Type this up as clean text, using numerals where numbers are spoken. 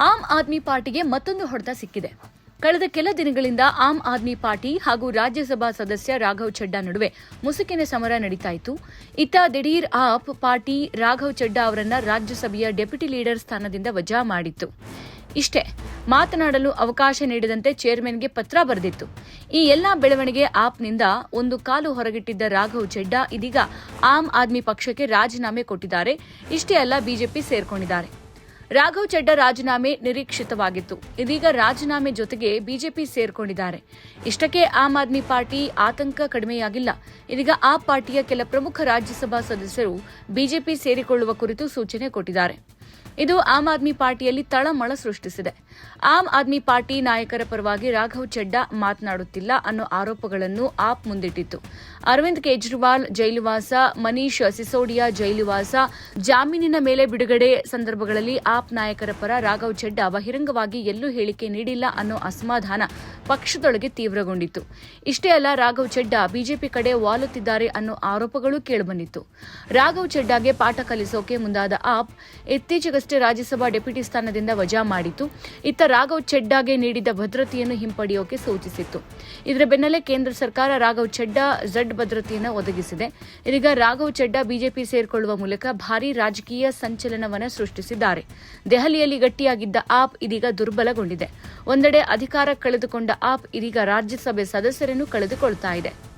ಆಮ್ ಆದ್ಮಿ ಪಾರ್ಟಿಗೆ ಮತ್ತೊಂದು ಹೊಡೆತ ಸಿಕ್ಕಿದೆ. ಕಳೆದ ಕೆಲ ದಿನಗಳಿಂದ ಆಮ್ ಆದ್ಮಿ ಪಾರ್ಟಿ ಹಾಗೂ ರಾಜ್ಯಸಭಾ ಸದಸ್ಯ ರಾಘವ್ ಚಡ್ಡಾ ನಡುವೆ ಮುಸುಕಿನ ಸಮರ ನಡೀತಾ ಇತ್ತು. ಇತ್ತ ದಿಢೀರ್ ಆಪ್ ಪಾರ್ಟಿ ರಾಘವ್ ಚಡ್ಡಾ ಅವರನ್ನ ರಾಜ್ಯಸಭೆಯ ಡೆಪ್ಯೂಟಿ ಲೀಡರ್ ಸ್ಥಾನದಿಂದ ವಜಾ ಮಾಡಿತ್ತು. ಇಷ್ಟೇ, ಮಾತನಾಡಲು ಅವಕಾಶ ನೀಡದಂತೆ ಚೇರ್ಮನ್ಗೆ ಪತ್ರ ಬರೆದಿತ್ತು. ಈ ಎಲ್ಲಾ ಬೆಳವಣಿಗೆ ಆಪ್ನಿಂದ ಒಂದು ಕಾಲು ಹೊರಗಿಟ್ಟಿದ್ದ ರಾಘವ್ ಚಡ್ಡಾ ಇದೀಗ ಆಮ್ ಆದ್ಮಿ ಪಕ್ಷಕ್ಕೆ ರಾಜೀನಾಮೆ ಕೊಟ್ಟಿದ್ದಾರೆ. ಇಷ್ಟೇ ಅಲ್ಲ, ಬಿಜೆಪಿ ಸೇರ್ಕೊಂಡಿದ್ದಾರೆ. ರಾಘವ್ ಚಡ್ಡಾ ರಾಜೀನಾಮೆ ನಿರೀಕ್ಷಿತವಾಗಿತ್ತು. ಇದೀಗ ರಾಜೀನಾಮೆ ಜೊತೆಗೆ ಬಿಜೆಪಿ ಸೇರ್ಕೊಂಡಿದ್ದಾರೆ. ಇಷ್ಟಕ್ಕೆ ಆಮ್ ಆದ್ಮಿ ಪಾರ್ಟಿ ಆತಂಕ ಕಡಿಮೆಯಾಗಿಲ್ಲ. ಇದೀಗ ಆ ಪಾರ್ಟಿಯ ಕೆಲ ಪ್ರಮುಖ ರಾಜ್ಯಸಭಾ ಸದಸ್ಯರು ಬಿಜೆಪಿ ಸೇರಿಕೊಳ್ಳುವ ಕುರಿತು ಸೂಚನೆ ಕೊಟ್ಟಿದ್ದಾರೆ. ಇದು ಆಮ್ ಆದ್ಮಿ ಪಾರ್ಟಿಯಲ್ಲಿ ತಳಮಳ ಸೃಷ್ಟಿಸಿದೆ. ಆಮ್ ಆದ್ಮಿ ಪಾರ್ಟಿ ನಾಯಕರ ಪರವಾಗಿ ರಾಘವ್ ಚಡ್ಡಾ ಮಾತನಾಡುತ್ತಿಲ್ಲ ಅನ್ನೋ ಆರೋಪಗಳನ್ನು ಆಪ್ ಮುಂದಿಟ್ಟಿತ್ತು. ಅರವಿಂದ್ ಕೇಜ್ರಿವಾಲ್ ಜೈಲುವಾಸ, ಮನೀಶ್ ಸಿಸೋಡಿಯಾ ಜೈಲುವಾಸ, ಜಾಮೀನಿನ ಮೇಲೆ ಬಿಡುಗಡೆ ಸಂದರ್ಭಗಳಲ್ಲಿ ಆಪ್ ನಾಯಕರ ಪರ ರಾಘವ್ ಚಡ್ಡಾ ಬಹಿರಂಗವಾಗಿ ಎಲ್ಲೂ ಹೇಳಿಕೆ ನೀಡಿಲ್ಲ ಅನ್ನೋ ಅಸಮಾಧಾನ ಪಕ್ಷದೊಳಗೆ ತೀವ್ರಗೊಂಡಿತ್ತು. ಇಷ್ಟೇ ಅಲ್ಲ, ರಾಘವ್ ಚಡ್ಡಾ ಬಿಜೆಪಿ ಕಡೆ ವಾಲುತ್ತಿದ್ದಾರೆ ಅನ್ನೋ ಆರೋಪಗಳು ಕೇಳಿಬಂದಿತ್ತು. ರಾಘವ್ ಚಡ್ಡಾಗೆ ಪಾಠ ಕಲಿಸೋಕೆ ಮುಂದಾದ ಆಪ್ ಇತ್ತೀಚೆಗಷ್ಟೇ ರಾಜ್ಯಸಭಾ ಡೆಪ್ಯೂಟಿ ಸ್ಥಾನದಿಂದ ವಜಾ ಮಾಡಿತ್ತು. ಇತ್ತ ರಾಘವ್ ಚಡ್ಡಾಗೆ ನೀಡಿದ್ದ ಭದ್ರತೆಯನ್ನು ಹಿಂಪಡೆಯೋಕೆ ಸೂಚಿಸಿತ್ತು. ಇದರ ಬೆನ್ನಲ್ಲೇ ಕೇಂದ್ರ ಸರ್ಕಾರ ರಾಘವ್ ಚಡ್ಡಾ ಝಡ್ ಭದ್ರತೆಯನ್ನು ಒದಗಿಸಿದೆ. ಇದೀಗ ರಾಘವ್ ಚಡ್ಡಾ ಬಿಜೆಪಿ ಸೇರ್ಕೊಳ್ಳುವ ಮೂಲಕ ಭಾರೀ ರಾಜಕೀಯ ಸಂಚಲನವನ್ನು ಸೃಷ್ಟಿಸಿದ್ದಾರೆ. ದೆಹಲಿಯಲ್ಲಿ ಗಟ್ಟಿಯಾಗಿದ್ದ ಆಪ್ ಇದೀಗ ದುರ್ಬಲಗೊಂಡಿದೆ. ಒಂದೆಡೆ ಅಧಿಕಾರ ಕಳೆದುಕೊಂಡ ಆಪ್ ಇದೀಗ ರಾಜ್ಯಸಭೆ ಸದಸ್ಯರನ್ನು ಕಳೆದುಕೊಳ್ತಾ ಇದೆ.